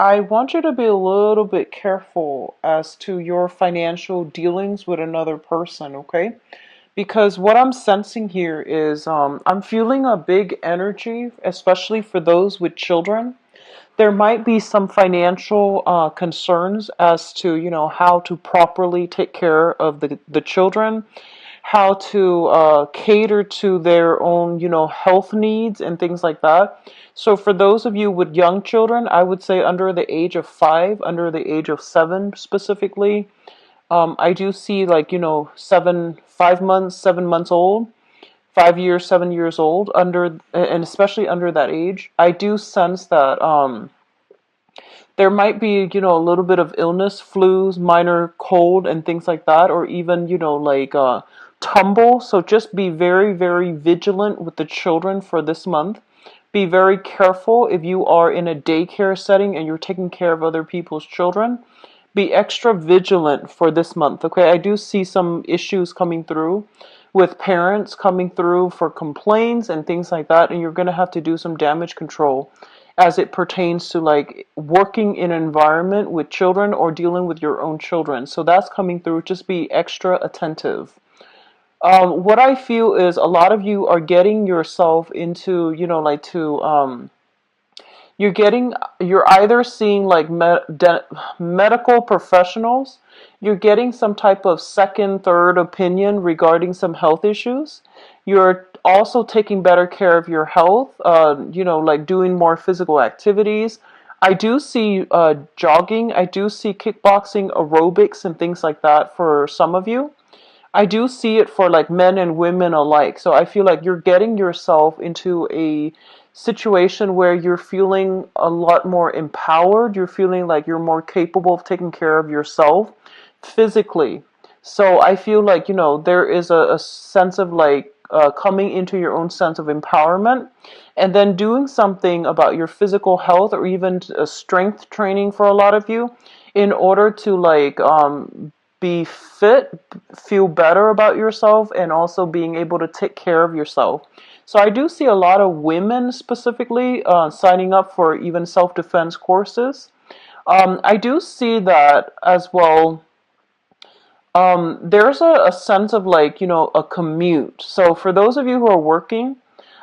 I want you to be a little bit careful as to your financial dealings with another person, okay? Because what I'm sensing here is I'm feeling a big energy, especially for those with children. There might be some financial concerns as to, how to properly take care of the children, how to cater to their own, health needs and things like that. So for those of you with young children, I would say under the age of 5, under the age of 7 specifically, I do see like, 5 months, 7 months old, 5 years, 7 years old, and especially under that age. I do sense that there might be, a little bit of illness, flus, minor cold, and things like that, or even, like tumble. So just be very, very vigilant with the children for this month. Be very careful if you are in a daycare setting and you're taking care of other people's children. Be extra vigilant for this month, okay? I do see some issues coming through with parents coming through for complaints and things like that, and you're going to have to do some damage control as it pertains to like working in an environment with children or dealing with your own children. So that's coming through. Just be extra attentive. What I feel is a lot of you are getting yourself into, like to you're either seeing like medical professionals, you're getting some type of second, third opinion regarding some health issues. You're also taking better care of your health, like doing more physical activities. I do see jogging, I do see kickboxing, aerobics, and things like that for some of you. I do see it for like men and women alike. So I feel like you're getting yourself into a situation where you're feeling a lot more empowered. You're feeling like you're more capable of taking care of yourself physically. So I feel like, there is a sense of like coming into your own sense of empowerment and then doing something about your physical health or even strength training for a lot of you in order to like be fit, feel better about yourself, and also being able to take care of yourself. So I do see a lot of women specifically signing up for even self-defense courses. I do see that as well. There's a sense of like, a commute. So for those of you who are working,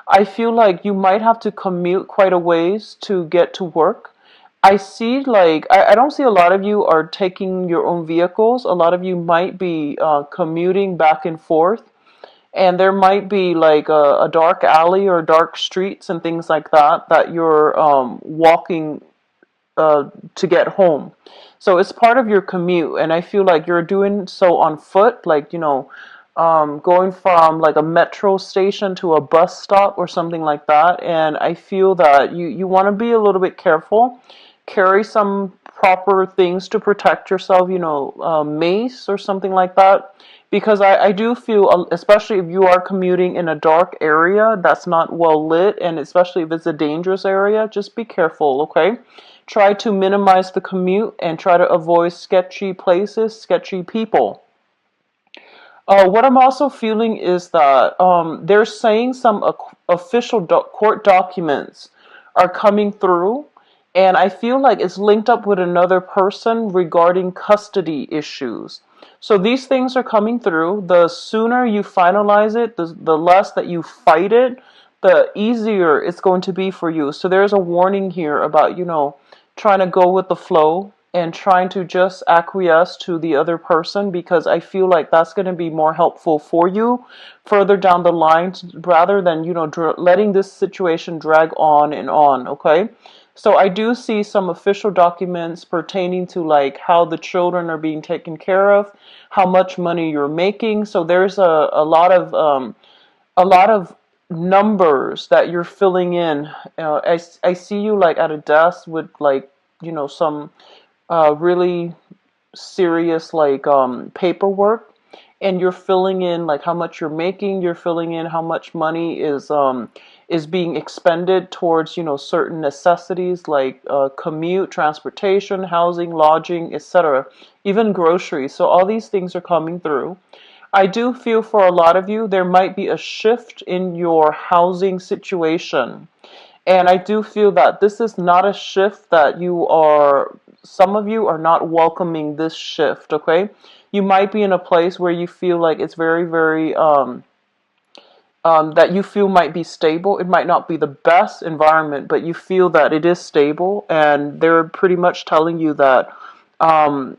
I feel like you might have to commute quite a ways to get to work. I see like I don't see a lot of you are taking your own vehicles. A lot of you might be commuting back and forth, and there might be like a dark alley or dark streets and things like that that you're walking to get home. So it's part of your commute, and I feel like you're doing so on foot, like going from like a metro station to a bus stop or something like that. And I feel that you want to be a little bit careful, carry some proper things to protect yourself, mace or something like that. Because I do feel, especially if you are commuting in a dark area that's not well lit, and especially if it's a dangerous area, just be careful, okay? Try to minimize the commute and try to avoid sketchy places, sketchy people. What I'm also feeling is that they're saying some official court documents are coming through, and I feel like it's linked up with another person regarding custody issues. So these things are coming through. The sooner you finalize it, the less that you fight it, the easier it's going to be for you. So there's a warning here about, trying to go with the flow and trying to just acquiesce to the other person, because I feel like that's going to be more helpful for you further down the line rather than, letting this situation drag on and on, okay? So I do see some official documents pertaining to like how the children are being taken care of, how much money you're making. So there's a lot of numbers that you're filling in. I see you like at a desk with like, some really serious like paperwork, and you're filling in like how much you're making, you're filling in how much money is being expended towards, certain necessities like commute, transportation, housing, lodging, etc., even groceries. So all these things are coming through. I do feel for a lot of you there might be a shift in your housing situation. And I do feel that this is not a shift that some of you are not welcoming this shift, okay? You might be in a place where you feel like it's very, very, that you feel might be stable. It might not be the best environment, but you feel that it is stable, and they're pretty much telling you that um,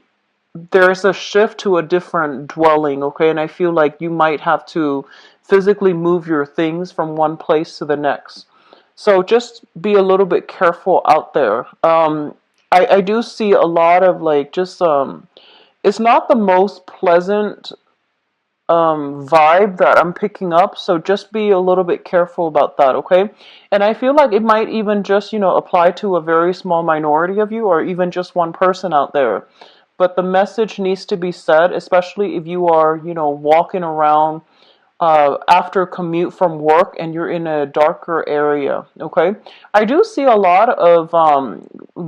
there's a shift to a different dwelling, okay? And I feel like you might have to physically move your things from one place to the next. So just be a little bit careful out there. I do see a lot of like just it's not the most pleasant vibe that I'm picking up, so just be a little bit careful about that, okay? And I feel like it might even just, apply to a very small minority of you, or even just one person out there. But the message needs to be said, especially if you are, walking around after commute from work and you're in a darker area, okay? I do see a lot of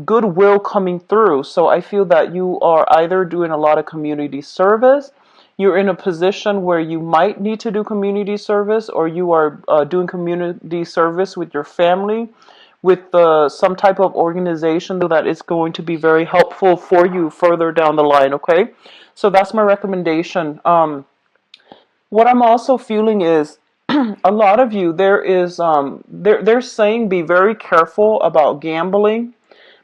goodwill coming through, so I feel that you are either doing a lot of community service, you're in a position where you might need to do community service, or you are doing community service with your family, with some type of organization that is going to be very helpful for you further down the line, okay? So that's my recommendation. What I'm also feeling is a lot of you, they're saying be very careful about gambling,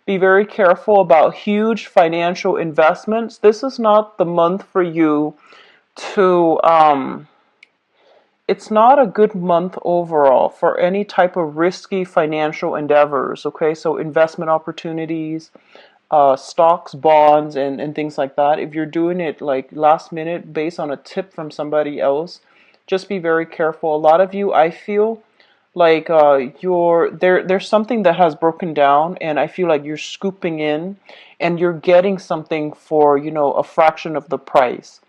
be very careful about huge financial investments. This is not the month for you to it's not a good month overall for any type of risky financial endeavors, okay? So investment opportunities, stocks, bonds, and things like that. If you're doing it like last minute based on a tip from somebody else, just be very careful. A lot of you, I feel like there's something that has broken down, and I feel like you're scooping in and you're getting something for, a fraction of the price.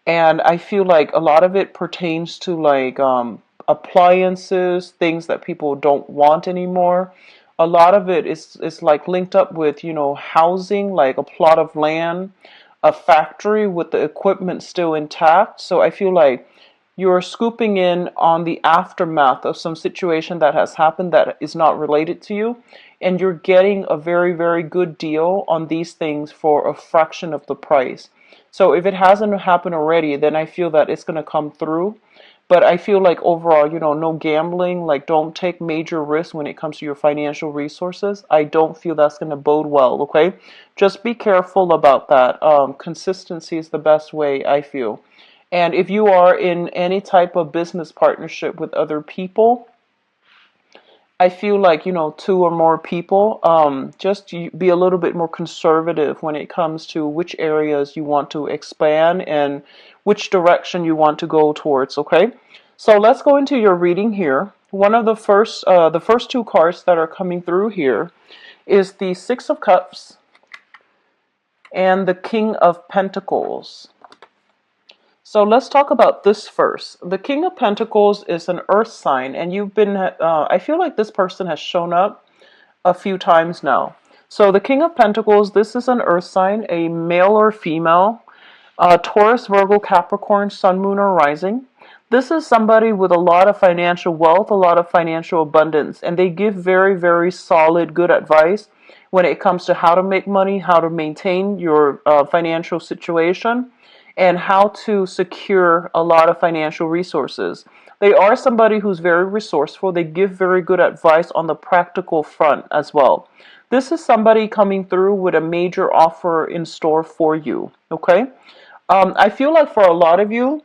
And I feel like a lot of it pertains to like appliances, things that people don't want anymore. A lot of it is like linked up with, housing, like a plot of land, a factory with the equipment still intact. So I feel like you're scooping in on the aftermath of some situation that has happened that is not related to you, and you're getting a very, very good deal on these things for a fraction of the price. So if it hasn't happened already, then I feel that it's going to come through. But I feel like overall, no gambling, like don't take major risks when it comes to your financial resources. I don't feel that's going to bode well, okay? Just be careful about that. Consistency is the best way, I feel. And if you are in any type of business partnership with other people, I feel like, two or more people, just be a little bit more conservative when it comes to which areas you want to expand and which direction you want to go towards, okay? So let's go into your reading here. One of the first two cards that are coming through here is the Six of Cups and the King of Pentacles. So let's talk about this first. The King of Pentacles is an earth sign, and I feel like this person has shown up a few times now. So the King of Pentacles, this is an earth sign, a male or female, Taurus, Virgo, Capricorn, Sun, Moon, or Rising. This is somebody with a lot of financial wealth, a lot of financial abundance, and they give very, very solid, good advice when it comes to how to make money, how to maintain your financial situation, and how to secure a lot of financial resources. They are somebody who's very resourceful. They give very good advice on the practical front as well. This is somebody coming through with a major offer in store for you, okay? I feel like for a lot of you,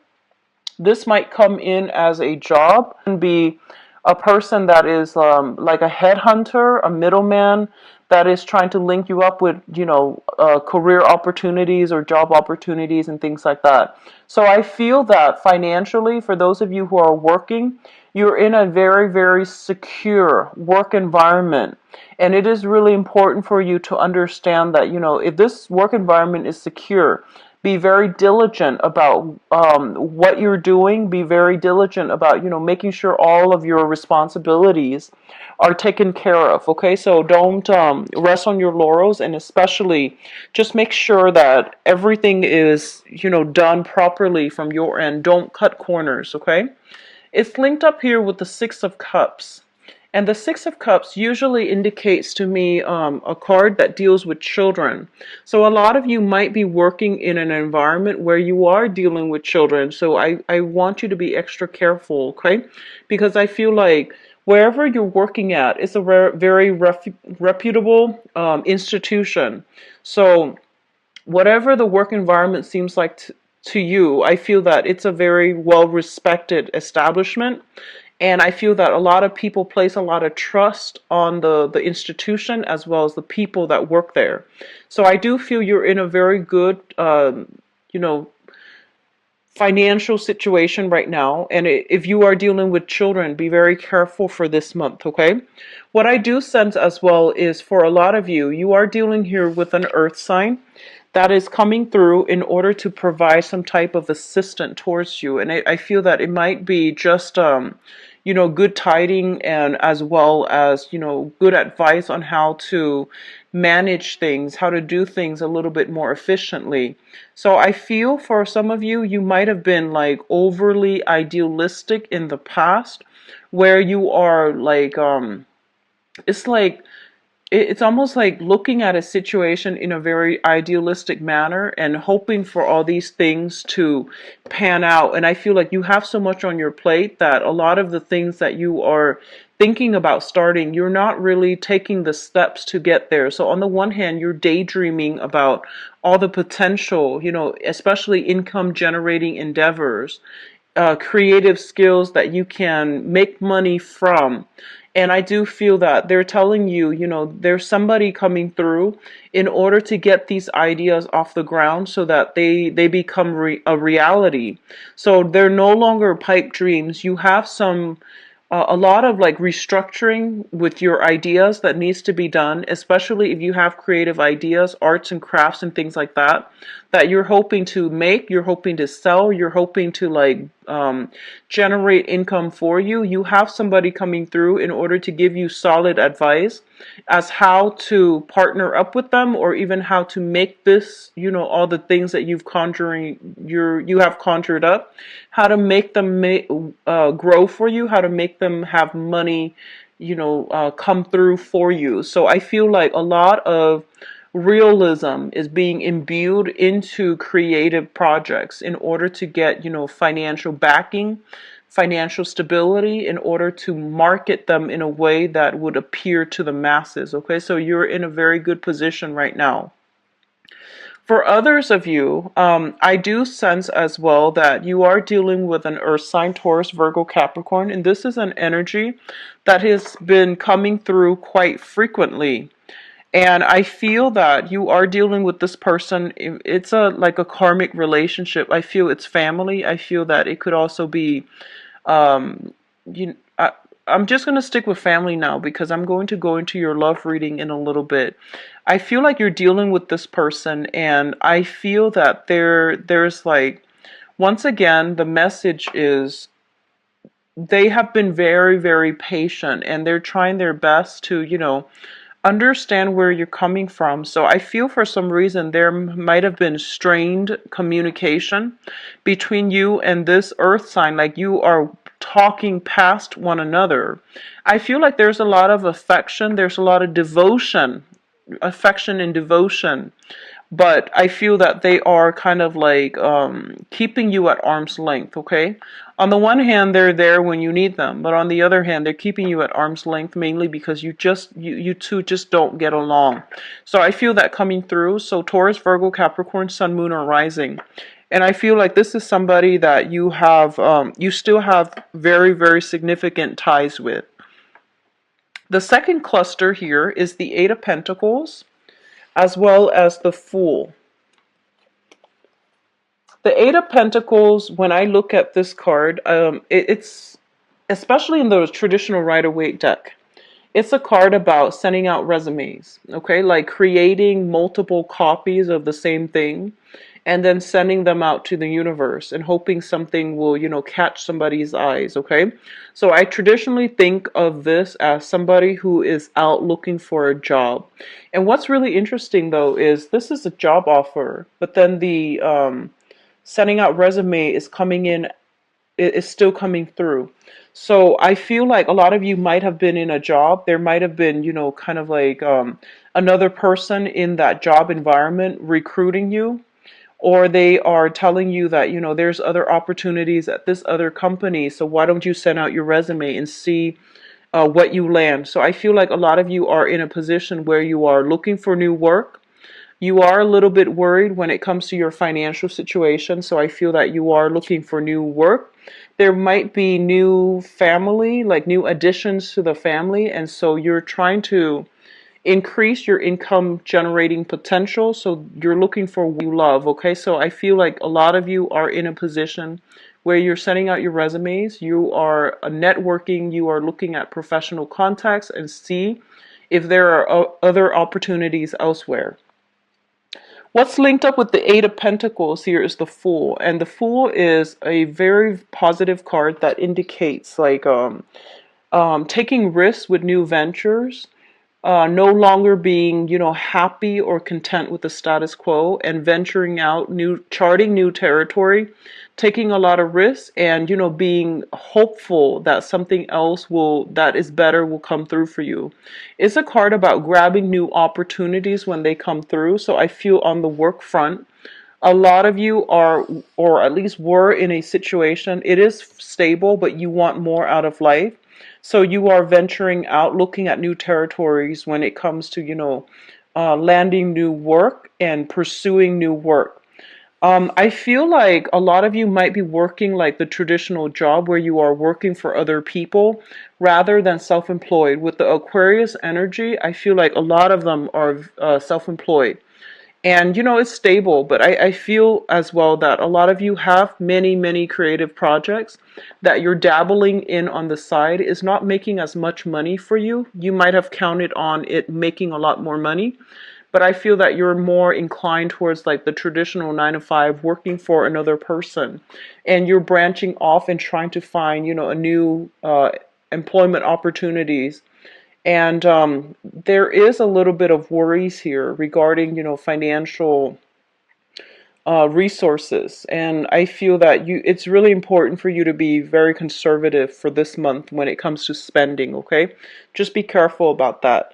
this might come in as a job and be a person that is like a headhunter, a middleman that is trying to link you up with, career opportunities or job opportunities and things like that. So I feel that financially, for those of you who are working, you're in a very, very secure work environment. And it is really important for you to understand that, if this work environment is secure, be very diligent about what you're doing. Be very diligent about, making sure all of your responsibilities are taken care of. Okay, so don't rest on your laurels, and especially just make sure that everything is, done properly from your end. Don't cut corners. Okay, it's linked up here with the Six of Cups. And the Six of Cups usually indicates to me a card that deals with children. So a lot of you might be working in an environment where you are dealing with children. So I want you to be extra careful, okay? Because I feel like wherever you're working at, it's a very reputable institution. So whatever the work environment seems like to you, I feel that it's a very well respected establishment. And I feel that a lot of people place a lot of trust on the institution as well as the people that work there. So I do feel you're in a very good, you know, financial situation right now. And if you are dealing with children, be very careful for this month, okay? What I do sense as well is for a lot of you, you are dealing here with an earth sign that is coming through in order to provide some type of assistance towards you. And I feel that it might be just, good tiding and as well as, good advice on how to manage things, how to do things a little bit more efficiently. So I feel for some of you, you might have been like overly idealistic in the past where you are like, it's like, it's almost like looking at a situation in a very idealistic manner and hoping for all these things to pan out. And I feel like you have so much on your plate that a lot of the things that you are thinking about starting, you're not really taking the steps to get there. So on the one hand, you're daydreaming about all the potential, especially income generating endeavors, creative skills that you can make money from. And I do feel that they're telling you, there's somebody coming through in order to get these ideas off the ground so that they become a reality. So they're no longer pipe dreams. You have a lot of like restructuring with your ideas that needs to be done, especially if you have creative ideas, arts and crafts and things like that you're hoping to make, you're hoping to sell, you're hoping to like generate income for you. You have somebody coming through in order to give you solid advice as how to partner up with them or even how to make this, all the things that you have conjured up, how to make them grow for you, how to make them have money, come through for you. So I feel like a lot of realism is being imbued into creative projects in order to get, financial backing, financial stability, in order to market them in a way that would appear to the masses. Okay, so you're in a very good position right now. For others of you, I do sense as well that you are dealing with an earth sign, Taurus, Virgo, Capricorn, and this is an energy that has been coming through quite frequently. And I feel that you are dealing with this person. It's like a karmic relationship. I feel it's family. I feel that it could also be, um, you. I'm just going to stick with family now because I'm going to go into your love reading in a little bit. I feel like you're dealing with this person, and I feel that there's like, once again, the message is they have been very, very patient, and they're trying their best to, understand where you're coming from. So I feel for some reason there might have been strained communication between you and this earth sign, like you are talking past one another. I feel like there's a lot of affection, there's a lot of affection and devotion, but I feel that they are kind of like keeping you at arm's length, okay? On the one hand, they're there when you need them, but on the other hand, they're keeping you at arm's length mainly because you two just don't get along. So I feel that coming through. So Taurus, Virgo, Capricorn, Sun, Moon, or Rising. And I feel like this is somebody that you still have very, very significant ties with. The second cluster here is the Eight of Pentacles, as well as the Fool. The Eight of Pentacles, when I look at this card, it's, especially in the traditional Rider-Waite deck, it's a card about sending out resumes, okay? Like creating multiple copies of the same thing and then sending them out to the universe and hoping something will, catch somebody's eyes, okay? So I traditionally think of this as somebody who is out looking for a job. And what's really interesting, though, is this is a job offer, but then the sending out resume is coming in, is still coming through. So I feel like a lot of you might have been in a job. There might have been, kind of like another person in that job environment recruiting you, or they are telling you that, there's other opportunities at this other company. So why don't you send out your resume and see what you land? So I feel like a lot of you are in a position where you are looking for new work. You are a little bit worried when it comes to your financial situation, so I feel that you are looking for new work. There might be new family, like new additions to the family, and so you're trying to increase your income generating potential. So you're looking for what you love, okay? So I feel like a lot of you are in a position where you're sending out your resumes, you are networking, you are looking at professional contacts and see if there are other opportunities elsewhere. What's linked up with the Eight of Pentacles here is the Fool, and the Fool is a very positive card that indicates like taking risks with new ventures, no longer being, happy or content with the status quo, and venturing out, charting new territory, taking a lot of risks, and, being hopeful that something else that is better will come through for you. It's a card about grabbing new opportunities when they come through. So I feel on the work front, a lot of you are, or at least were, in a situation, it is stable, but you want more out of life. So you are venturing out, looking at new territories when it comes to, landing new work and pursuing new work. I feel like a lot of you might be working like the traditional job where you are working for other people rather than self-employed. With the Aquarius energy, I feel like a lot of them are self-employed. And it's stable, but I feel as well that a lot of you have many, many creative projects that you're dabbling in on the side is not making as much money for you. You might have counted on it making a lot more money, but I feel that you're more inclined towards like the traditional 9 to 5 working for another person, and you're branching off and trying to find, a new employment opportunities. And there is a little bit of worries here regarding, financial resources. And I feel that it's really important for you to be very conservative for this month when it comes to spending, okay? Just be careful about that.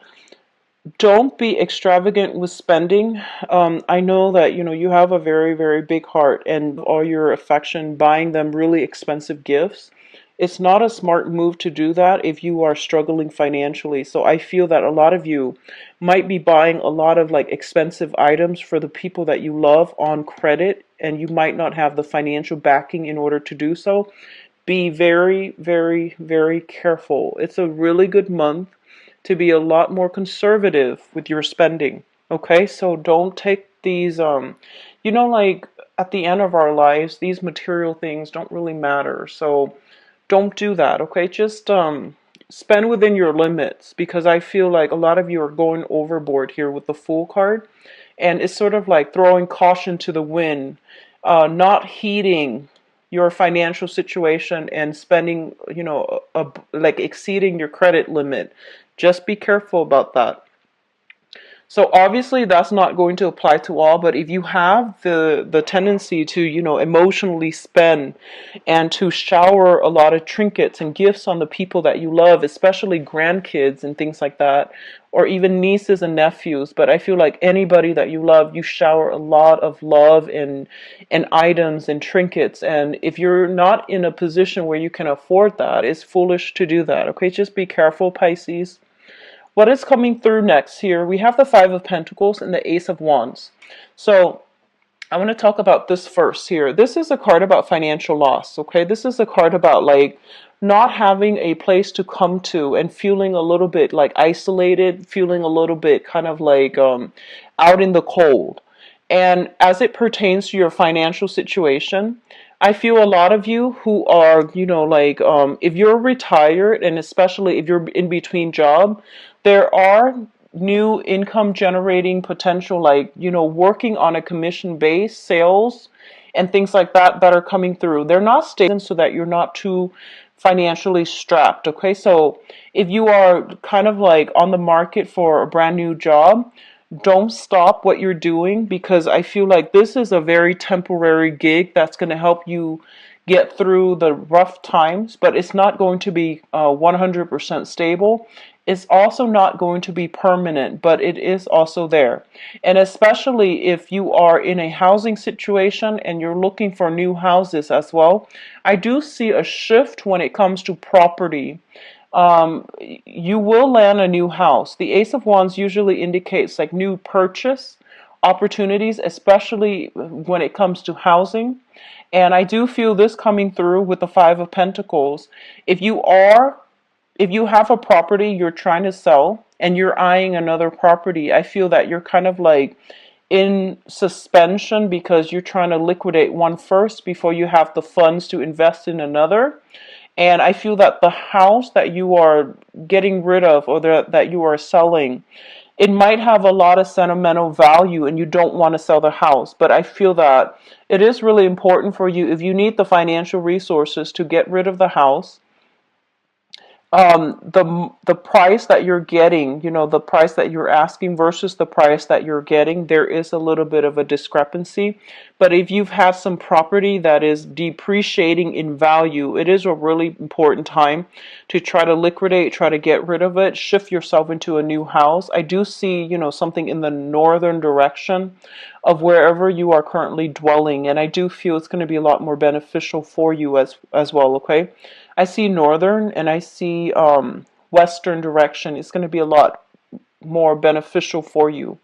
Don't be extravagant with spending. I know that, you have a very, very big heart and all your affection buying them really expensive gifts. It's not a smart move to do that if you are struggling financially. So I feel that a lot of you might be buying a lot of like expensive items for the people that you love on credit, and you might not have the financial backing in order to do so. Be very, very, very careful. It's a really good month to be a lot more conservative with your spending. Okay, so don't take these, like at the end of our lives, these material things don't really matter. So don't do that, okay? Just spend within your limits, because I feel like a lot of you are going overboard here with the Fool card, and it's sort of like throwing caution to the wind, not heeding your financial situation and spending, like exceeding your credit limit. Just be careful about that. So obviously that's not going to apply to all, but if you have the tendency to, emotionally spend and to shower a lot of trinkets and gifts on the people that you love, especially grandkids and things like that, or even nieces and nephews, but I feel like anybody that you love, you shower a lot of love and items and trinkets. And if you're not in a position where you can afford that, it's foolish to do that. Okay, just be careful, Pisces. What is coming through next here? We have the Five of Pentacles and the Ace of Wands. So I want to talk about this first here. This is a card about financial loss, okay? This is a card about like not having a place to come to and feeling a little bit like isolated, feeling a little bit kind of like out in the cold. And as it pertains to your financial situation, I feel a lot of you who are, if you're retired, and especially if you're in between job, there are new income generating potential, like, working on a commission base, sales, and things like that that are coming through. They're not stable so that you're not too financially strapped, okay? So if you are kind of like on the market for a brand new job, don't stop what you're doing, because I feel like this is a very temporary gig that's going to help you get through the rough times, but it's not going to be 100% stable. It's also not going to be permanent, but it is also there. And especially if you are in a housing situation and you're looking for new houses as well, I do see a shift when it comes to property. You will land a new house. The Ace of Wands usually indicates like new purchase opportunities, especially when it comes to housing. And I do feel this coming through with the Five of Pentacles. If you are, if you have a property you're trying to sell and you're eyeing another property, I feel that you're kind of like in suspension because you're trying to liquidate one first before you have the funds to invest in another. And I feel that the house that you are getting rid of or that you are selling, it might have a lot of sentimental value and you don't want to sell the house. But I feel that it is really important for you, if you need the financial resources to get rid of the house, the price that you're getting, you know, the price that you're asking versus the price that you're getting, there is a little bit of a discrepancy. But if you've had some property that is depreciating in value, it is a really important time to try to liquidate, try to get rid of it, shift yourself into a new house. I do see, you know, something in the northern direction of wherever you are currently dwelling, and I do feel it's going to be a lot more beneficial for you as well, okay? I see northern and I see western direction. It's going to be a lot more beneficial for you.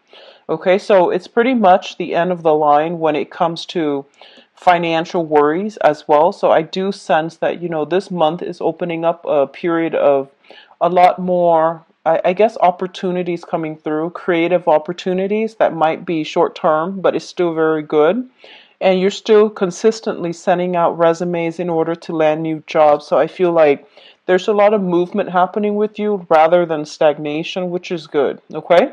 Okay, so it's pretty much the end of the line when it comes to financial worries as well. So I do sense that, you know, this month is opening up a period of a lot more, I guess, opportunities coming through, creative opportunities that might be short term, but it's still very good. And you're still consistently sending out resumes in order to land new jobs. So I feel like there's a lot of movement happening with you rather than stagnation, which is good. Okay?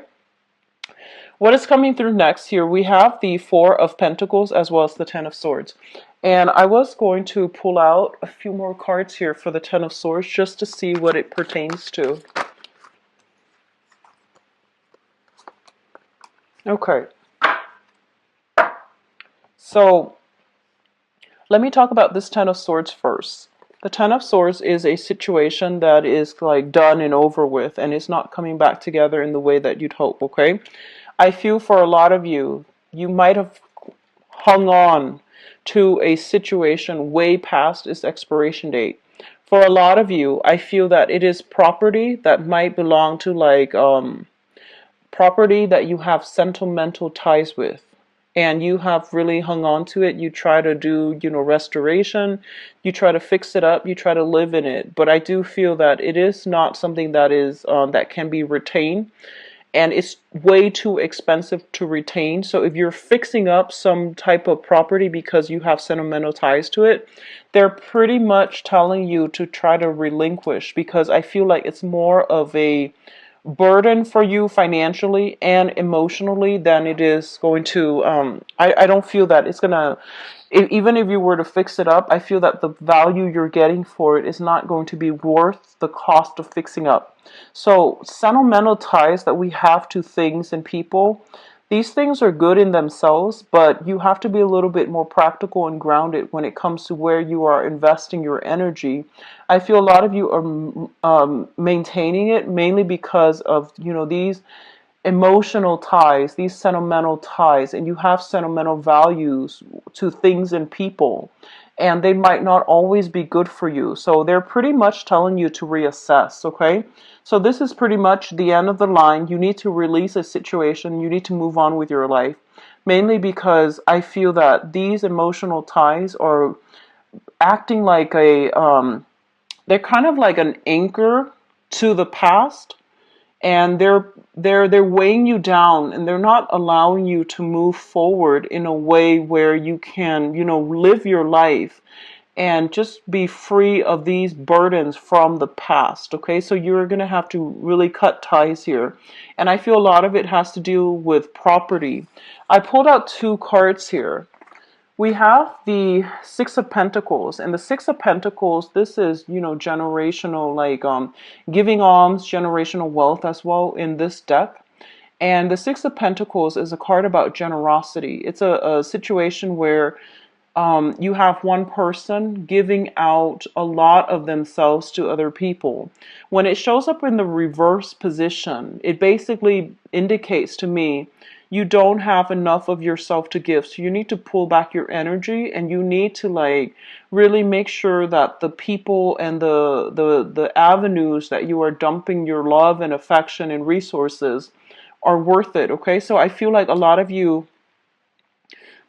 What is coming through next here? We have the Four of Pentacles as well as the Ten of Swords. And I was going to pull out a few more cards here for the Ten of Swords just to see what it pertains to. Okay. So let me talk about this Ten of Swords first. The Ten of Swords is a situation that is like done and over with, and it's not coming back together in the way that you'd hope, okay? I feel for a lot of you, you might have hung on to a situation way past its expiration date. For a lot of you, I feel that it is property that might belong to like property that you have sentimental ties with, and you have really hung on to it. You try to do, you know, restoration, you try to fix it up, you try to live in it. But I do feel that it is not something that is that can be retained, and it's way too expensive to retain. So if you're fixing up some type of property because you have sentimental ties to it, they're pretty much telling you to try to relinquish, because I feel like it's more of a burden for you financially and emotionally than it is going to I don't feel that it's gonna, even if you were to fix it up, I feel that the value you're getting for it is not going to be worth the cost of fixing up. So sentimental ties that we have to things and people, these things are good in themselves, but you have to be a little bit more practical and grounded when it comes to where you are investing your energy. I feel a lot of you are maintaining it mainly because of, you know, these emotional ties, these sentimental ties, and you have sentimental values to things and people, and they might not always be good for you. So they're pretty much telling you to reassess, okay? So this is pretty much the end of the line. You need to release a situation. You need to move on with your life, mainly because I feel that these emotional ties are acting like a, they're kind of like an anchor to the past, and they're weighing you down, and they're not allowing you to move forward in a way where you can, you know, live your life and just be free of these burdens from the past. Okay, so you're going to have to really cut ties here, and I feel a lot of it has to do with property. I pulled out two cards here. We have the Six of Pentacles, and the Six of Pentacles, this is, you know, generational, like giving alms, generational wealth as well in this deck. And the Six of Pentacles is a card about generosity. It's a situation where You have one person giving out a lot of themselves to other people. When it shows up in the reverse position, it basically indicates to me you don't have enough of yourself to give. So you need to pull back your energy, and you need to like really make sure that the people and the avenues that you are dumping your love and affection and resources are worth it. Okay, so I feel like a lot of you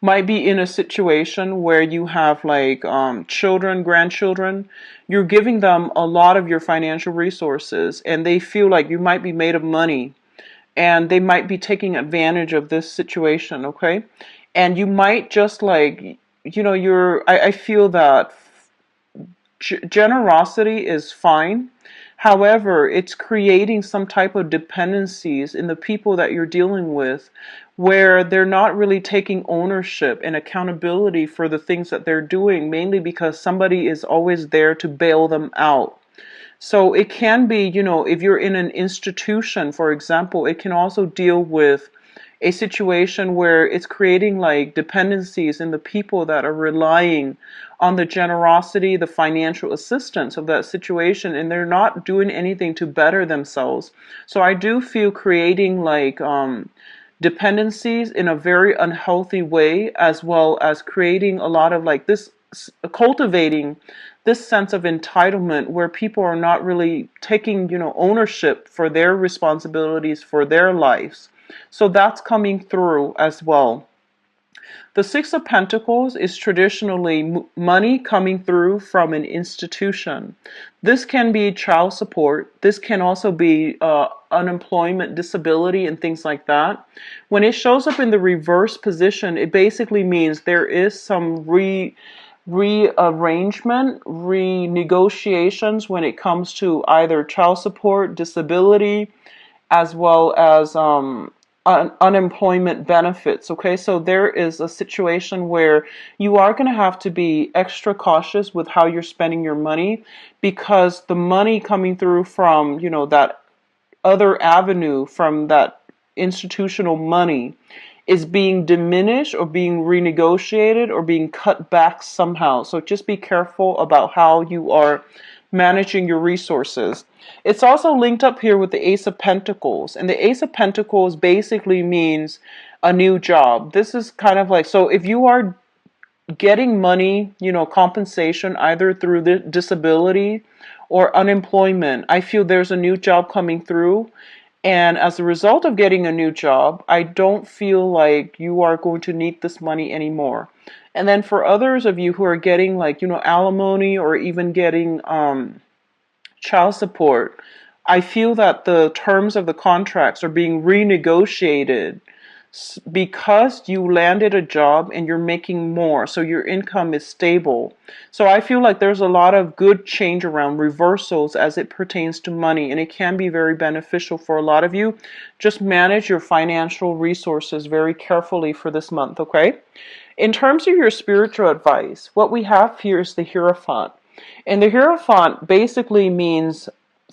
might be in a situation where you have like children, grandchildren. You're giving them a lot of your financial resources, and they feel like you might be made of money, and they might be taking advantage of this situation. Okay, and you might just like, I feel that generosity is fine. However, it's creating some type of dependencies in the people that you're dealing with, where they're not really taking ownership and accountability for the things that they're doing, mainly because somebody is always there to bail them out. So it can be, if you're in an institution, for example, it can also deal with a situation where it's creating like dependencies in the people that are relying on the generosity, the financial assistance of that situation, and they're not doing anything to better themselves. So I do feel creating like dependencies in a very unhealthy way, as well as creating a lot of like this, cultivating this sense of entitlement where people are not really taking, ownership for their responsibilities for their lives. So that's coming through as well. The Six of Pentacles is traditionally money coming through from an institution. This can be child support. This can also be unemployment, disability, and things like that. When it shows up in the reverse position, it basically means there is some rearrangement, renegotiations when it comes to either child support, disability, as well as unemployment benefits. Okay, so there is a situation where you are going to have to be extra cautious with how you're spending your money, because the money coming through from, that other avenue, from that institutional money, is being diminished or being renegotiated or being cut back somehow. So just be careful about how you are managing your resources. It's also linked up here with the Ace of Pentacles. And the Ace of Pentacles basically means a new job. This is kind of like, so if you are getting money, compensation either through the disability or unemployment, I feel there's a new job coming through. And as a result of getting a new job, I don't feel like you are going to need this money anymore. And then for others of you who are getting like, alimony or even getting child support, I feel that the terms of the contracts are being renegotiated because you landed a job and you're making more, so your income is stable. So I feel like there's a lot of good change around, reversals as it pertains to money, and it can be very beneficial for a lot of you. Just manage your financial resources very carefully for this month, okay? In terms of your spiritual advice, what we have here is the Hierophant. And the Hierophant basically means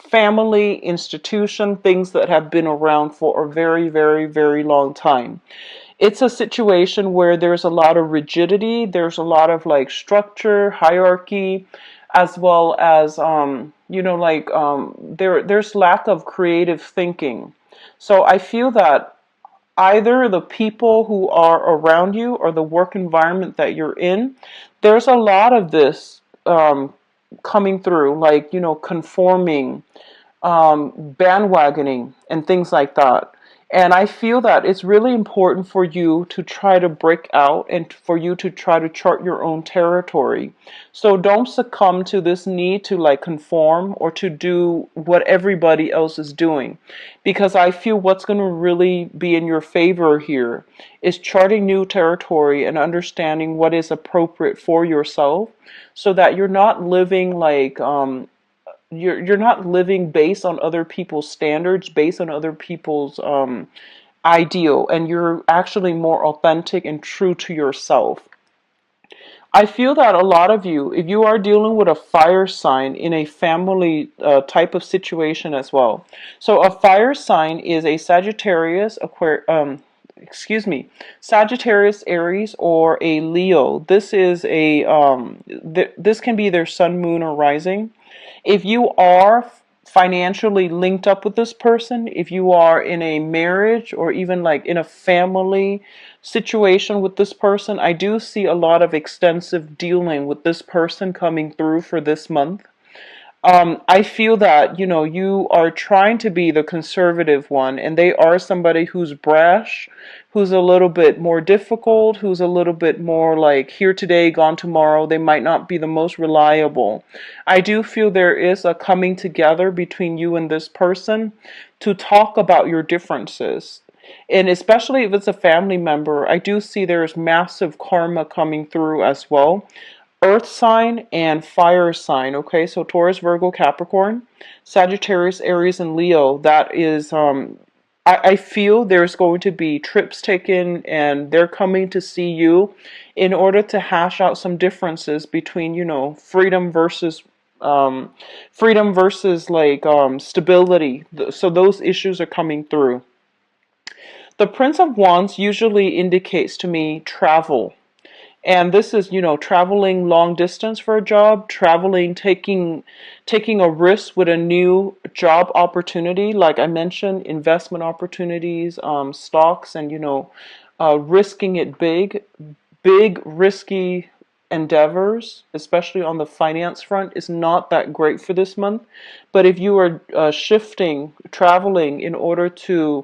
family, institution, things that have been around for a very, very, very long time. It's a situation where there's a lot of rigidity, there's a lot of like structure, hierarchy, as well as there's lack of creative thinking. So I feel that either the people who are around you or the work environment that you're in, there's a lot of this coming through, like, conforming, bandwagoning, and things like that. And I feel that it's really important for you to try to break out and for you to try to chart your own territory. So don't succumb to this need to like conform or to do what everybody else is doing. Because I feel what's going to really be in your favor here is charting new territory and understanding what is appropriate for yourself, so that you're not living like you're not living based on other people's standards, based on other people's ideal, and you're actually more authentic and true to yourself. I feel that a lot of you, if you are dealing with a fire sign in a family type of situation as well. So a fire sign is a Sagittarius, excuse me, Sagittarius, Aries, or a Leo. This is a this can be their sun, moon, or rising. If you are financially linked up with this person, if you are in a marriage or even like in a family situation with this person, I do see a lot of extensive dealing with this person coming through for this month. I feel that, you are trying to be the conservative one, and they are somebody who's brash, who's a little bit more difficult, who's a little bit more like here today, gone tomorrow. They might not be the most reliable. I do feel there is a coming together between you and this person to talk about your differences. And especially if it's a family member, I do see there's massive karma coming through as well. Earth sign and fire sign. Okay, so Taurus, Virgo, Capricorn, Sagittarius, Aries, and Leo. That is, I feel there's going to be trips taken, and they're coming to see you in order to hash out some differences between, um, freedom versus like stability. So those issues are coming through. The Prince of Wands usually indicates to me travel. And this is, traveling long distance for a job, traveling, taking a risk with a new job opportunity. Like I mentioned, investment opportunities, stocks, and, risking it big, risky endeavors, especially on the finance front, is not that great for this month. But if you are shifting, traveling in order to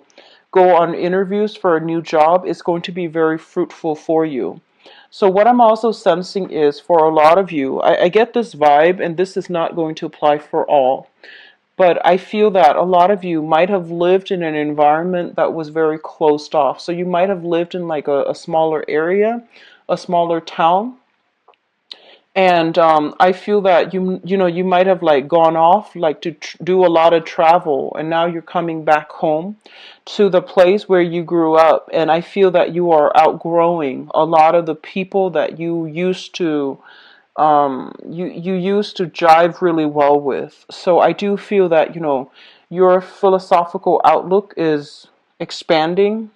go on interviews for a new job, it's going to be very fruitful for you. So what I'm also sensing is for a lot of you, I get this vibe, and this is not going to apply for all, but I feel that a lot of you might have lived in an environment that was very closed off. So you might have lived in like a smaller area, a smaller town, and I feel that you might have like gone off like to do a lot of travel, and now you're coming back home to the place where you grew up. And I feel that you are outgrowing a lot of the people that you used to jive really well with. So I do feel that your philosophical outlook is expanding.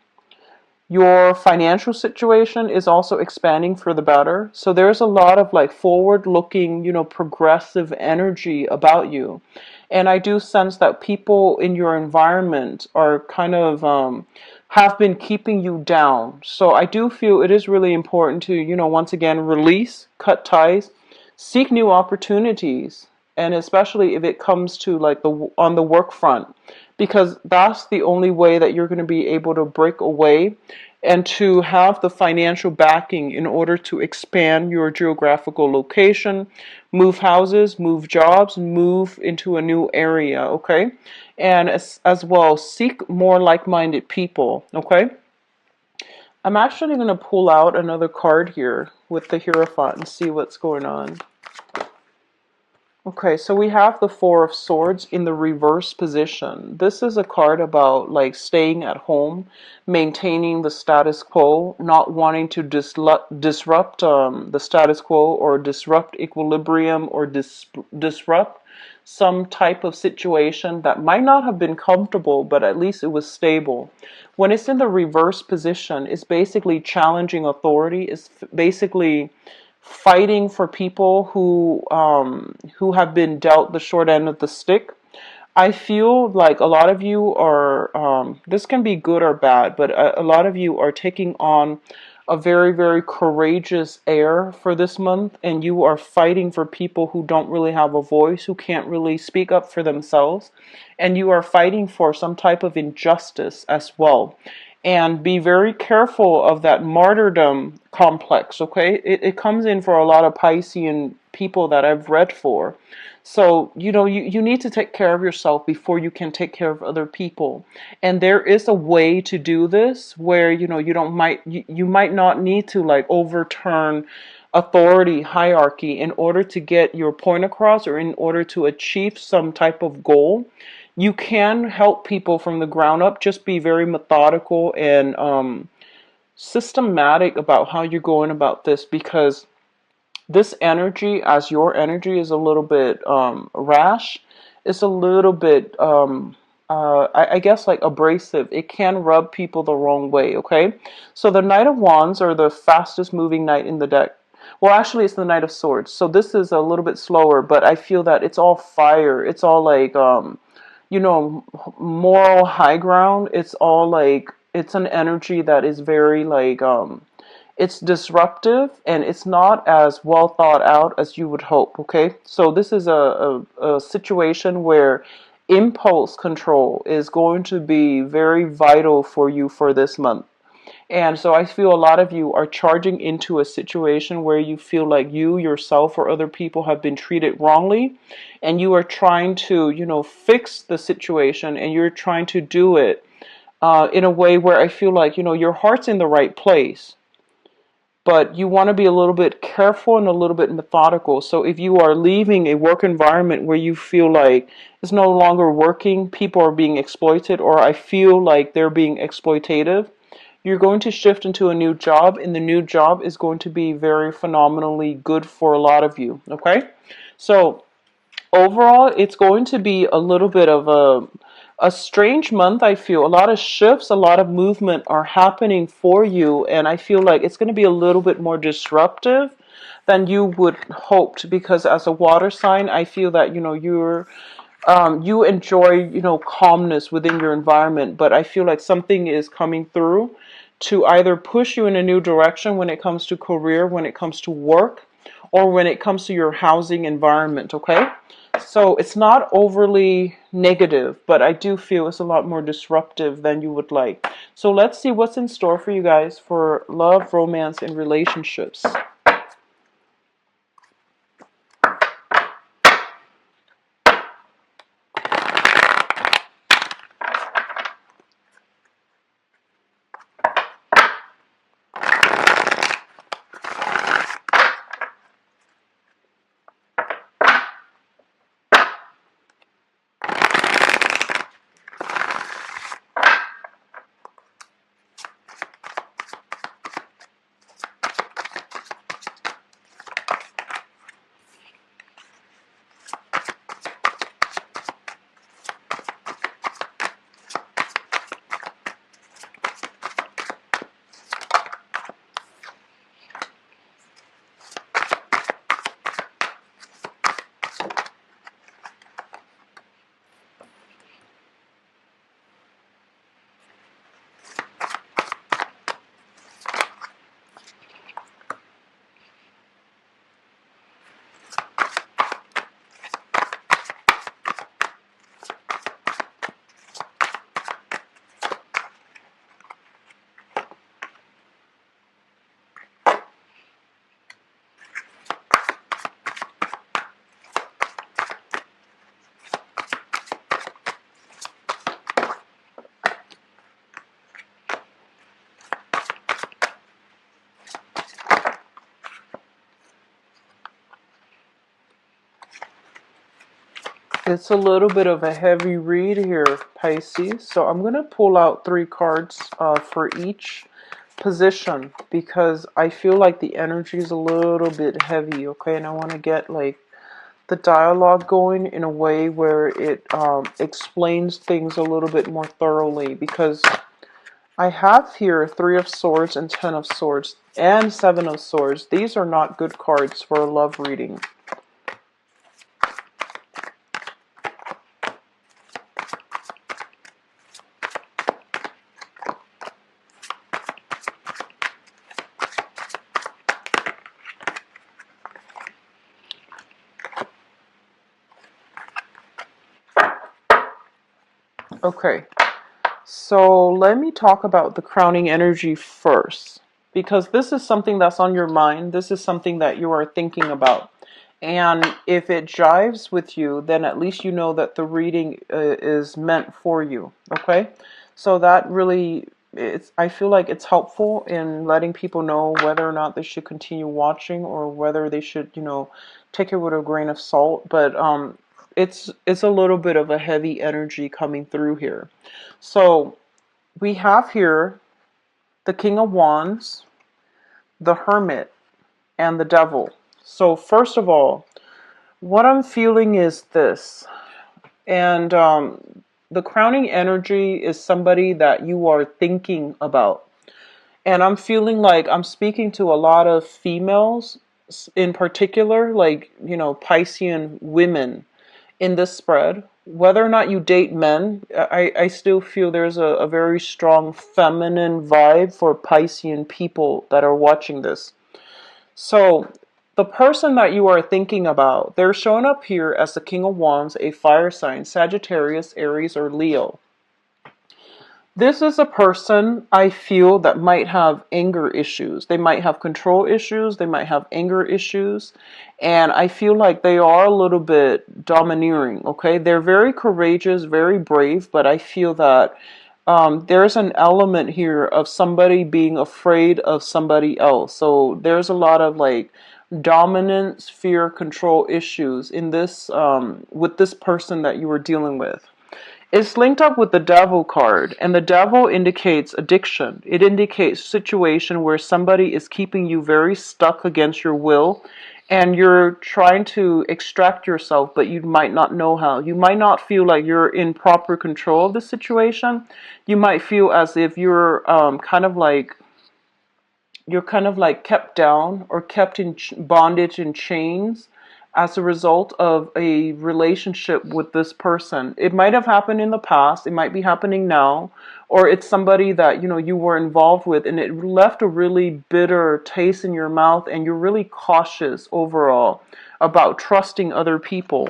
Your financial situation is also expanding for the better. So there's a lot of like forward looking, progressive energy about you. And I do sense that people in your environment are kind of have been keeping you down. So I do feel it is really important to, once again, release, cut ties, seek new opportunities, and especially if it comes to like on the work front, because that's the only way that you're going to be able to break away and to have the financial backing in order to expand your geographical location, move houses, move jobs, move into a new area, okay? And as well, seek more like-minded people, okay? I'm actually going to pull out another card here with the Hierophant and see what's going on. Okay, so we have the Four of Swords in the reverse position. This is a card about like staying at home, maintaining the status quo, not wanting to disrupt the status quo, or disrupt equilibrium, or disrupt some type of situation that might not have been comfortable, but at least it was stable. When it's in the reverse position, it's basically challenging authority. It's basically fighting for people who have been dealt the short end of the stick. I feel like a lot of you are, this can be good or bad, but a lot of you are taking on a very, very courageous air for this month, and you are fighting for people who don't really have a voice, who can't really speak up for themselves, and you are fighting for some type of injustice as well. And be very careful of that martyrdom complex, okay? It comes in for a lot of Piscean people that I've read for. So, you need to take care of yourself before you can take care of other people. And there is a way to do this where, you might not need to like overturn authority hierarchy in order to get your point across, or in order to achieve some type of goal. You can help people from the ground up. Just be very methodical and systematic about how you're going about this, because this energy, as your energy, is a little bit rash. It's a little bit I guess like abrasive. It can rub people the wrong way, okay? So the Knight of Wands are the fastest moving knight in the deck. Well, actually, it's the Knight of Swords. So this is a little bit slower, but I feel that it's all fire. It's all like, you know, moral high ground. It's all like, it's an energy that is very like, it's disruptive and it's not as well thought out as you would hope, okay? So this is a situation where impulse control is going to be very vital for you for this month. And so I feel a lot of you are charging into a situation where you feel like you yourself or other people have been treated wrongly, and you are trying to, you know, fix the situation, and you're trying to do it in a way where I feel like, you know, your heart's in the right place, but you want to be a little bit careful and a little bit methodical. So if you are leaving a work environment where you feel like it's no longer working, people are being exploited, or I feel like they're being exploitative, you're going to shift into a new job, and the new job is going to be very phenomenally good for a lot of you, okay? So overall, it's going to be a little bit of a strange month. I feel a lot of shifts, a lot of movement are happening for you, and I feel like it's going to be a little bit more disruptive than you would hoped, because as a water sign, I feel that, you know, you enjoy, you know, calmness within your environment, but I feel like something is coming through to either push you in a new direction when it comes to career, when it comes to work, or when it comes to your housing environment, okay? So it's not overly negative, but I do feel it's a lot more disruptive than you would like. So let's see what's in store for you guys for love, romance, and relationships. It's a little bit of a heavy read here, Pisces. So I'm going to pull out 3 cards for each position, because I feel like the energy is a little bit heavy, okay? And I want to get like the dialogue going in a way where it explains things a little bit more thoroughly, because I have here 3 of Swords and 10 of Swords and 7 of Swords. These are not good cards for a love reading. Okay, so let me talk about the crowning energy first, because this is something that's on your mind. This is something that you are thinking about. And if it jives with you, then at least you know that the reading is meant for you, okay? So that really, I feel like it's helpful in letting people know whether or not they should continue watching, or whether they should, you know, take it with a grain of salt. But it's a little bit of a heavy energy coming through here. So we have here the King of Wands, the Hermit, and the Devil. So first of all, what I'm feeling is this, and the crowning energy is somebody that you are thinking about. And I'm feeling like I'm speaking to a lot of females in particular, like, Piscean women in this spread. Whether or not you date men, I still feel there's a very strong feminine vibe for Piscean people that are watching this. So, the person that you are thinking about, they're showing up here as the King of Wands, a fire sign, Sagittarius, Aries, or Leo. This is a person I feel that might have anger issues. They might have control issues. They might have anger issues. And I feel like they are a little bit domineering, okay? They're very courageous, very brave, but I feel that there's an element here of somebody being afraid of somebody else. So there's a lot of like dominance, fear, control issues in this with this person that you were dealing with. It's linked up with the devil card, and the devil indicates addiction. It indicates situation where somebody is keeping you very stuck against your will, and you're trying to extract yourself, but you might not know how. You might not feel like you're in proper control of the situation. You might feel as if you're kind of like kept down or kept in bondage and chains as a result of a relationship with this person. It might have happened in the past, it might be happening now, or it's somebody that you were involved with and it left a really bitter taste in your mouth, and you're really cautious overall about trusting other people.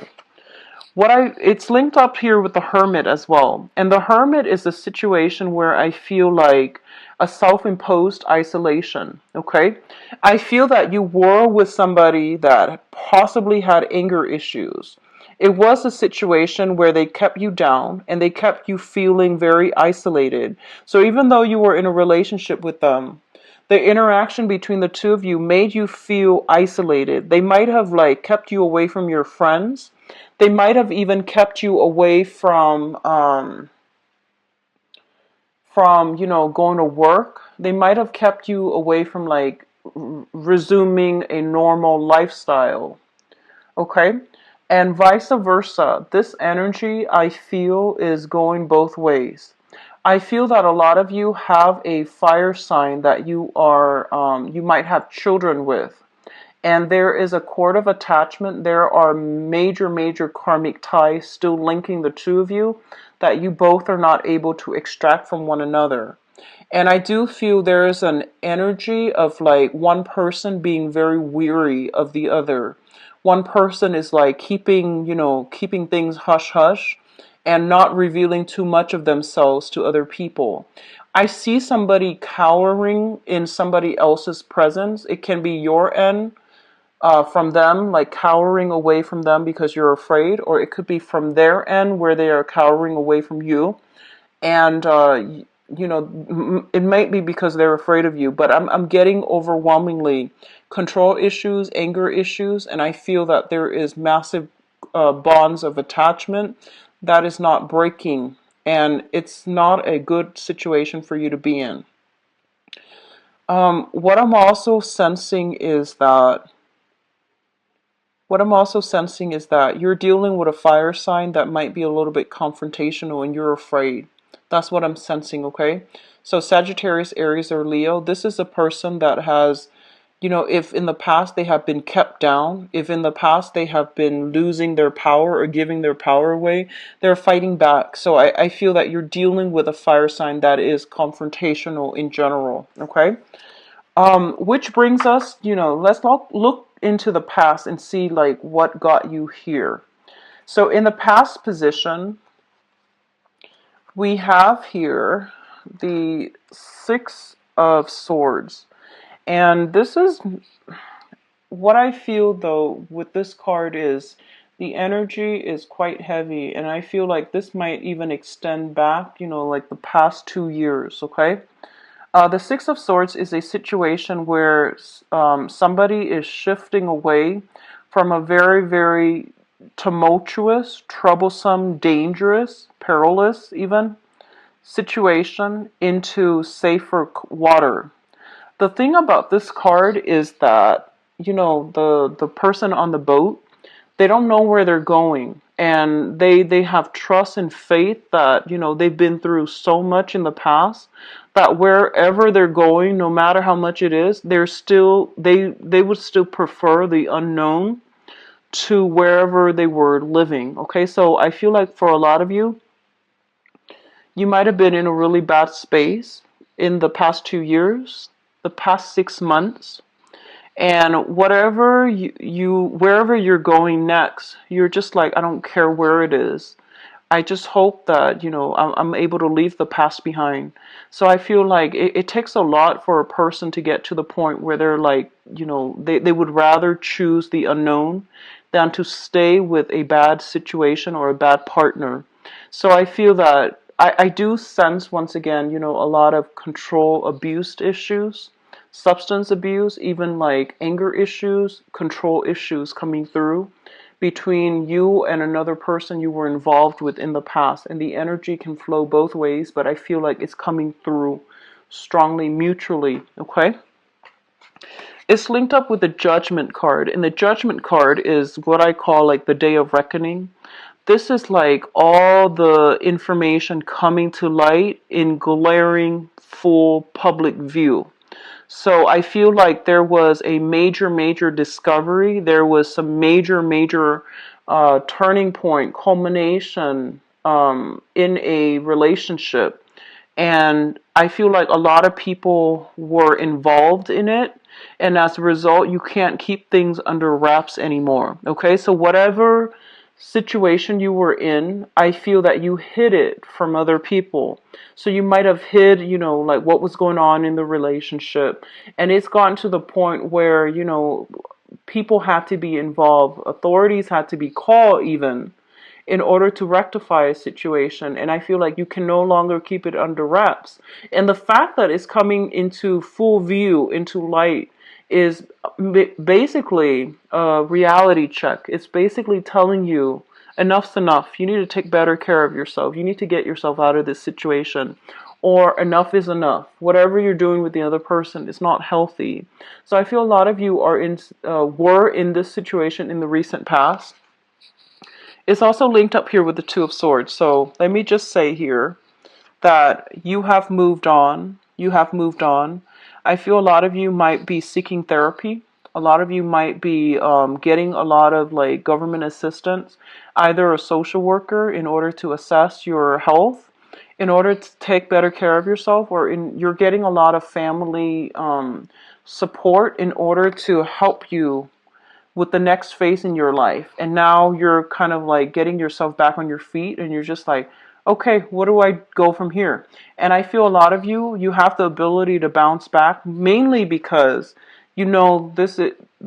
It's linked up here with the Hermit as well. And the Hermit is a situation where I feel like a self-imposed isolation, okay? I feel that you were with somebody that possibly had anger issues. It was a situation where they kept you down and they kept you feeling very isolated. So even though you were in a relationship with them, the interaction between the two of you made you feel isolated. They might have like kept you away from your friends. They might have even kept you away from going to work. They might have kept you away from like resuming a normal lifestyle. Okay? And vice versa. This energy I feel is going both ways. I feel that a lot of you have a fire sign that you might have children with. And there is a cord of attachment. There are major, major karmic ties still linking the two of you that you both are not able to extract from one another. And I do feel there is an energy of like one person being very weary of the other. One person is like keeping things hush hush and not revealing too much of themselves to other people. I see somebody cowering in somebody else's presence. It can be your end from them, like cowering away from them because you're afraid, or it could be from their end where they are cowering away from you. And it might be because they're afraid of you, but I'm getting overwhelmingly control issues, anger issues, and I feel that there is massive bonds of attachment that is not breaking, and it's not a good situation for you to be in. What I'm also sensing is that you're dealing with a fire sign that might be a little bit confrontational and you're afraid. That's what I'm sensing, okay? So Sagittarius, Aries, or Leo, this is a person that has, if in the past they have been kept down, if in the past they have been losing their power or giving their power away, they're fighting back. So I feel that you're dealing with a fire sign that is confrontational in general, okay? Which brings us, let's look into the past and see like what got you here. So in the past position, we have here the Six of Swords. And this is what I feel though with this card is the energy is quite heavy, and I feel like this might even extend back, like the past 2 years, okay? The Six of Swords is a situation where somebody is shifting away from a very, very tumultuous, troublesome, dangerous, perilous even situation into safer water. The thing about this card is that, the person on the boat, they don't know where they're going, and they have trust and faith that, you know, they've been through so much in the past that wherever they're going, no matter how much it is, they're still they would still prefer the unknown to wherever they were living. Okay, so I feel like for a lot of you, you might have been in a really bad space in the past 2 years, the past 6 months, and whatever wherever you're going next, you're just like, I don't care where it is. I just hope that, you know, I'm able to leave the past behind. So I feel like it takes a lot for a person to get to the point where they're like, you know, they would rather choose the unknown than to stay with a bad situation or a bad partner. So I feel that I do sense, once again, you know, a lot of control abuse issues, substance abuse, even like anger issues, control issues coming through between you and another person you were involved with in the past. And the energy can flow both ways, but I feel like it's coming through strongly mutually. Okay, it's linked up with the Judgment card, and the Judgment card is what I call like the Day of Reckoning. This is like all the information coming to light in glaring full public view. So I feel like there was a major discovery. There was some major turning point, culmination in a relationship. And I feel like a lot of people were involved in it. And as a result, you can't keep things under wraps anymore. Okay, so whatever situation you were in, I feel that you hid it from other people. So you might have hid, you know, like what was going on in the relationship. And it's gotten to the point where, you know, people had to be involved, authorities had to be called even in order to rectify a situation. And I feel like you can no longer keep it under wraps. And the fact that it's coming into full view, into light, is basically a reality check. It's basically telling you enough's enough. You need to take better care of yourself. You need to get yourself out of this situation. Or enough is enough. Whatever you're doing with the other person is not healthy. So I feel a lot of you were in this situation in the recent past. It's also linked up here with the Two of Swords. So let me just say here that you have moved on. You have moved on. I feel a lot of you might be seeking therapy. A lot of you might be getting a lot of like government assistance, either a social worker in order to assess your health, in order to take better care of yourself, or you're getting a lot of family support in order to help you with the next phase in your life. And now you're kind of like getting yourself back on your feet, and you're just like, okay, what do I go from here? And I feel a lot of you have the ability to bounce back, mainly because you know this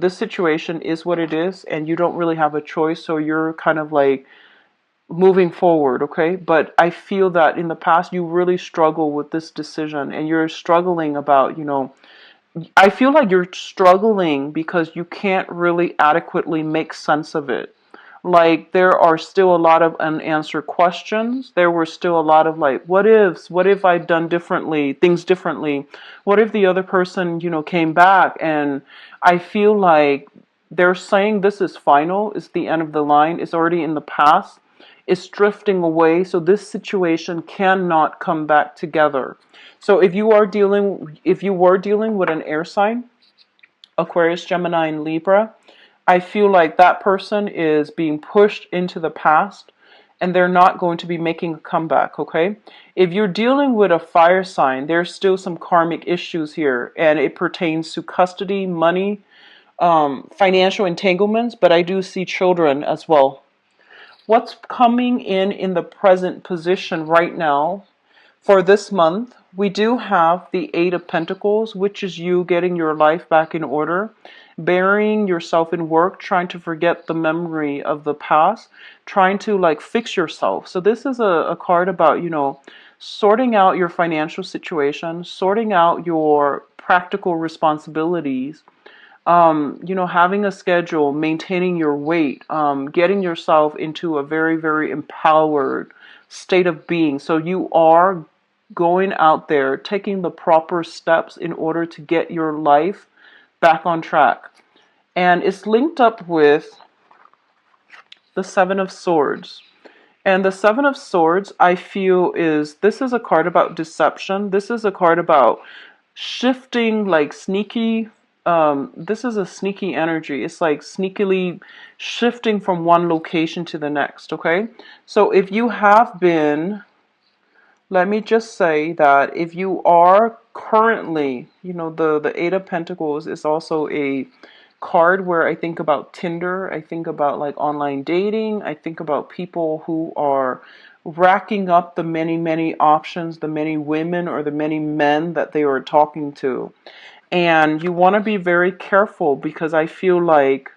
situation is what it is, and you don't really have a choice. So you're kind of like moving forward, okay? But I feel that in the past you really struggle with this decision, and you're struggling about, you know, I feel like you're struggling because you can't really adequately make sense of it. Like, there are still a lot of unanswered questions. There were still a lot of like, what ifs? What if I'd done things differently? What if the other person, you know, came back? And I feel like they're saying this is final, it's the end of the line, it's already in the past, it's drifting away, so this situation cannot come back together. So if you were dealing with an air sign, Aquarius, Gemini, and Libra, I feel like that person is being pushed into the past, and they're not going to be making a comeback, okay? If you're dealing with a fire sign, there's still some karmic issues here, and it pertains to custody, money, financial entanglements, but I do see children as well. What's coming in the present position right now for this month, we do have the Eight of Pentacles, which is you getting your life back in order, burying yourself in work, trying to forget the memory of the past, trying to like fix yourself. So this is a card about, you know, sorting out your financial situation, sorting out your practical responsibilities, you know, having a schedule, maintaining your weight, getting yourself into a very empowered state of being. So you are going out there, taking the proper steps in order to get your life back on track. And it's linked up with the Seven of Swords. And the Seven of Swords, I feel, this is a card about deception. This is a card about shifting, like sneaky. This is a sneaky energy. It's like sneakily shifting from one location to the next, okay? So if you have been, let me just say that if you are currently, the Eight of Pentacles is also a card where I think about Tinder, I think about like online dating, I think about people who are racking up the many, many options, the many women or the many men that they are talking to. And you want to be very careful because I feel like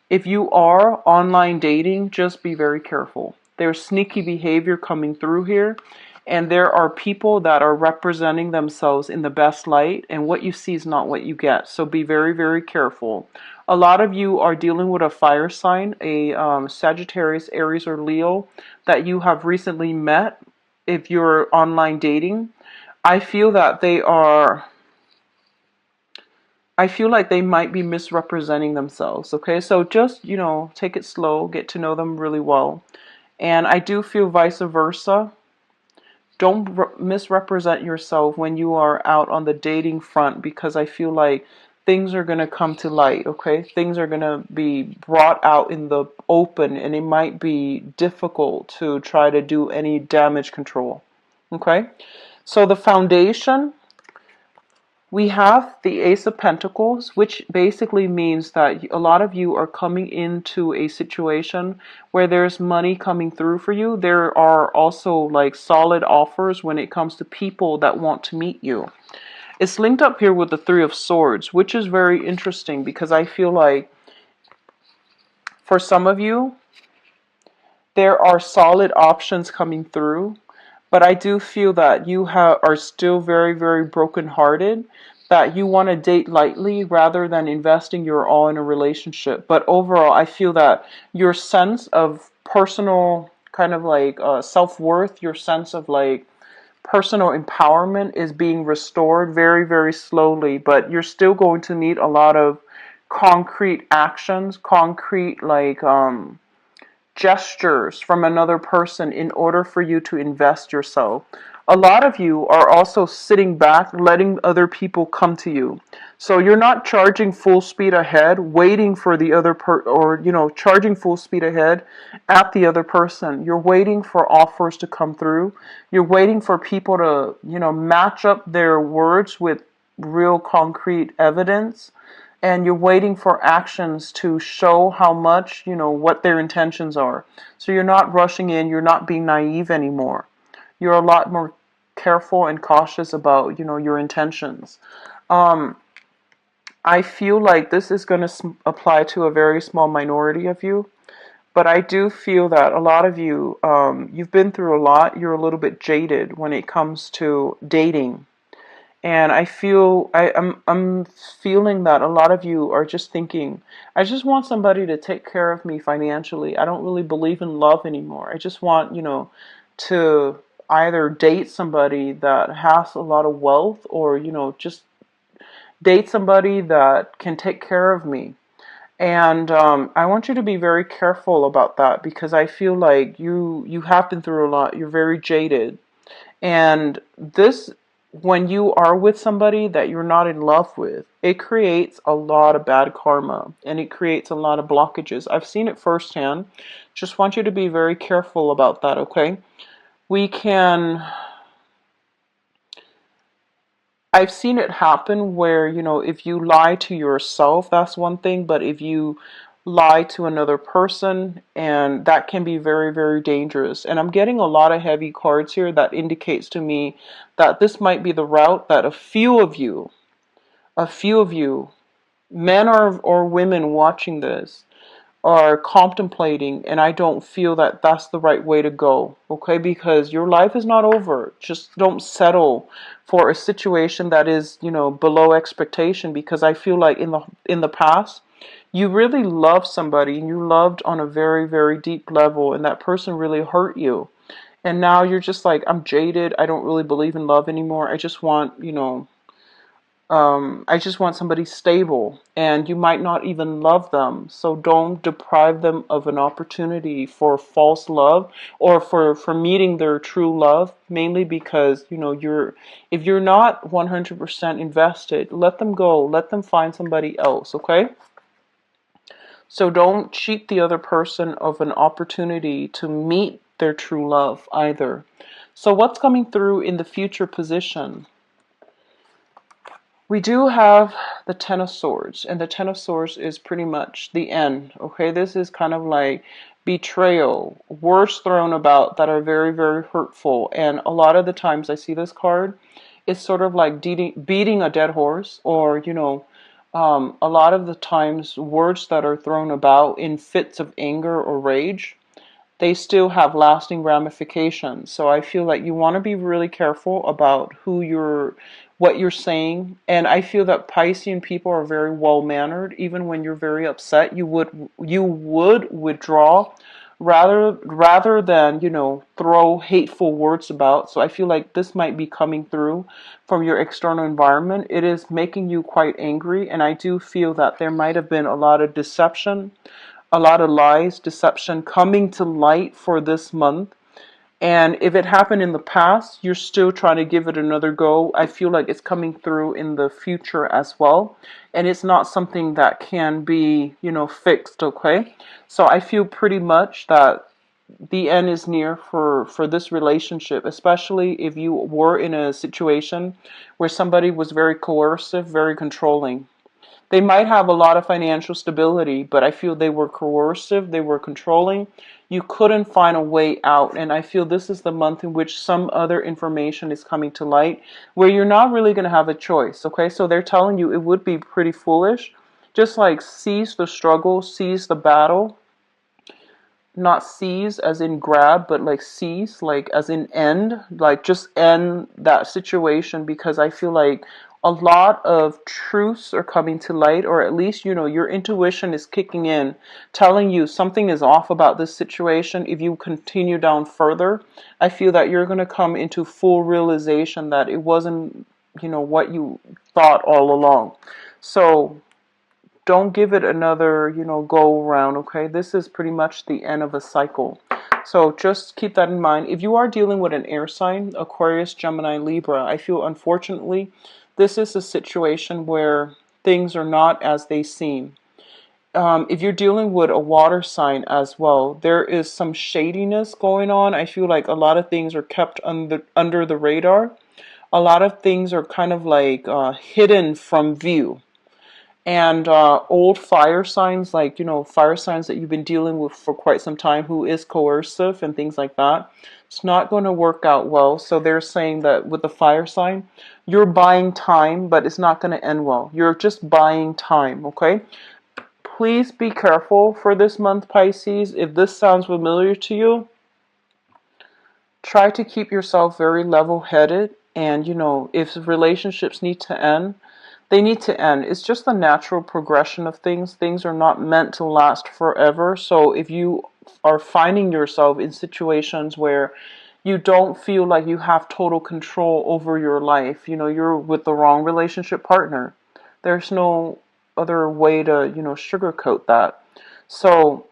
if you are online dating, just be very careful. There's sneaky behavior coming through here, and there are people that are representing themselves in the best light, and what you see is not what you get. So be very, very careful. A lot of you are dealing with a fire sign, a Sagittarius, Aries, or Leo that you have recently met. If you're online dating, I feel that I feel like they might be misrepresenting themselves, okay? So just, take it slow, get to know them really well. And I do feel vice versa. Don't misrepresent yourself when you are out on the dating front because I feel like things are going to come to light, okay? Things are going to be brought out in the open and it might be difficult to try to do any damage control, okay? So the foundation, we have the Ace of Pentacles, which basically means that a lot of you are coming into a situation where there's money coming through for you. There are also like solid offers when it comes to people that want to meet you. It's linked up here with the Three of Swords, which is very interesting because I feel like for some of you, there are solid options coming through. But I do feel that you are still very, very brokenhearted, that you want to date lightly rather than investing your all in a relationship. But overall, I feel that your sense of personal kind of like self-worth, your sense of like personal empowerment is being restored very, very slowly. But you're still going to need a lot of concrete actions, concrete like gestures from another person in order for you to invest yourself. A lot of you are also sitting back, letting other people come to you. So you're not charging full speed ahead, waiting for the other charging full speed ahead at the other person. You're waiting for offers to come through. You're waiting for people to, match up their words with real concrete evidence, and you're waiting for actions to show how much, what their intentions are. So you're not rushing in, you're not being naive anymore. You're a lot more careful and cautious about, your intentions. I feel like this is going to apply to a very small minority of you, but I do feel that a lot of you, you've been through a lot, you're a little bit jaded when it comes to dating. And I'm feeling that a lot of you are just thinking, I just want somebody to take care of me financially. I don't really believe in love anymore. I just want, to either date somebody that has a lot of wealth or, just date somebody that can take care of me. And I want you to be very careful about that because I feel like you have been through a lot. You're very jaded. And this, when you are with somebody that you're not in love with, it creates a lot of bad karma and it creates a lot of blockages. I've seen it firsthand. Just want you to be very careful about that, okay? I've seen it happen where, if you lie to yourself, that's one thing, but if you lie to another person, and that can be very, very dangerous. And I'm getting a lot of heavy cards here that indicates to me that this might be the route that a few of you, men or women watching this, are contemplating, and I don't feel that that's the right way to go, okay? Because your life is not over. Just don't settle for a situation that is, below expectation, because I feel like in the past, you really loved somebody, and you loved on a very, very deep level, and that person really hurt you. And now you're just like, I'm jaded. I don't really believe in love anymore. I just want, I just want somebody stable, and you might not even love them. So don't deprive them of an opportunity for false love, or for meeting their true love, mainly because, if you're not 100% invested, let them go. Let them find somebody else, okay? So don't cheat the other person of an opportunity to meet their true love either. So what's coming through in the future position? We do have the Ten of Swords, and the Ten of Swords is pretty much the end, okay? This is kind of like betrayal, words thrown about that are very, very hurtful. And a lot of the times I see this card, it's sort of like beating a dead horse, or, a lot of the times words that are thrown about in fits of anger or rage, they still have lasting ramifications. So I feel like you want to be really careful about what you're saying. And I feel that Piscean people are very well mannered. Even when you're very upset, you would withdraw rather than, throw hateful words about. So I feel like this might be coming through from your external environment. It is making you quite angry, and I do feel that there might have been a lot of deception, a lot of lies, deception coming to light for this month. And if it happened in the past, you're still trying to give it another go. I feel like it's coming through in the future as well. And it's not something that can be, fixed, okay? So I feel pretty much that the end is near for this relationship, especially if you were in a situation where somebody was very coercive, very controlling. They might have a lot of financial stability, but I feel they were coercive, they were controlling. You couldn't find a way out. And I feel this is the month in which some other information is coming to light where you're not really going to have a choice. Okay, so they're telling you it would be pretty foolish. Just like seize the struggle, seize the battle. Not seize as in grab, but like seize, like as in end, like just end that situation, because I feel like a lot of truths are coming to light, or at least, your intuition is kicking in, telling you something is off about this situation. If you continue down further, I feel that you're going to come into full realization that it wasn't, what you thought all along. So don't give it another, go around, okay? This is pretty much the end of a cycle. So just keep that in mind. If you are dealing with an air sign, Aquarius, Gemini, Libra, I feel unfortunately this is a situation where things are not as they seem. If you're dealing with a water sign as well, there is some shadiness going on. I feel like a lot of things are kept under the radar. A lot of things are kind of like hidden from view. And old fire signs, like, fire signs that you've been dealing with for quite some time, who is coercive and things like that, it's not going to work out well. So they're saying that with the fire sign, you're buying time, but it's not going to end well. You're just buying time, okay? Please be careful for this month, Pisces. If this sounds familiar to you, try to keep yourself very level-headed. And, if relationships need to end, they need to end. It's just the natural progression of things. Things are not meant to last forever. So if you are finding yourself in situations where you don't feel like you have total control over your life, you're with the wrong relationship partner. There's no other way to, sugarcoat that. So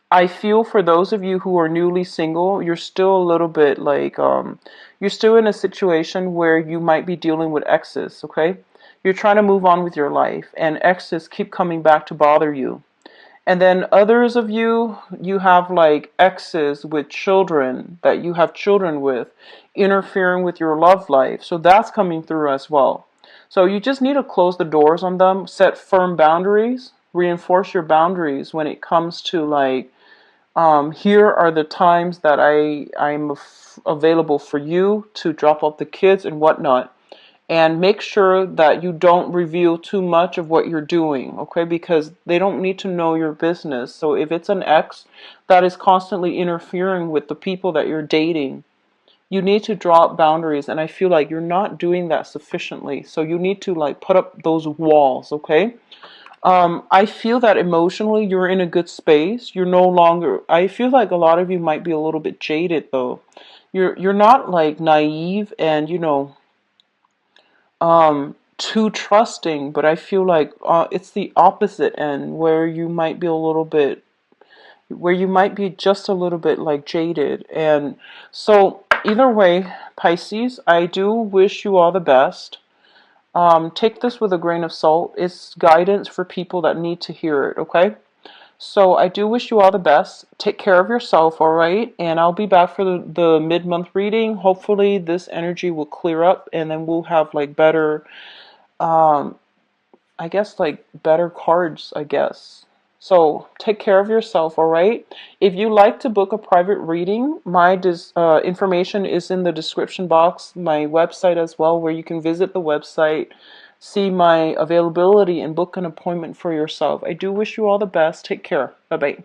I feel for those of you who are newly single, you're still a little bit like, you're still in a situation where you might be dealing with exes, okay? You're trying to move on with your life, and exes keep coming back to bother you. And then others of you, you have like exes with children that you have children with, interfering with your love life. So that's coming through as well. So you just need to close the doors on them, set firm boundaries, reinforce your boundaries when it comes to like, here are the times that I'm available for you to drop off the kids and whatnot. And make sure that you don't reveal too much of what you're doing, okay? Because they don't need to know your business. So if it's an ex that is constantly interfering with the people that you're dating, you need to draw up boundaries. And I feel like you're not doing that sufficiently. So you need to like put up those walls, okay? I feel that emotionally you're in a good space. You're no longer, I feel like a lot of you might be a little bit jaded though. You're not like naive and, too trusting, but I feel like it's the opposite end where you might be a little bit, where you might be just a little bit like jaded. And so either way, Pisces, I do wish you all the best. Take this with a grain of salt. It's guidance for people that need to hear it, okay? So I do wish you all the best. Take care of yourself, all right? And I'll be back for the mid-month reading. Hopefully this energy will clear up and then we'll have like better, um, I guess like better cards, I guess. So take care of yourself, all right? If you like to book a private reading, my information is in the description box, my website as well, where you can visit the website, see my availability, and book an appointment for yourself. I do wish you all the best. Take care. Bye-bye.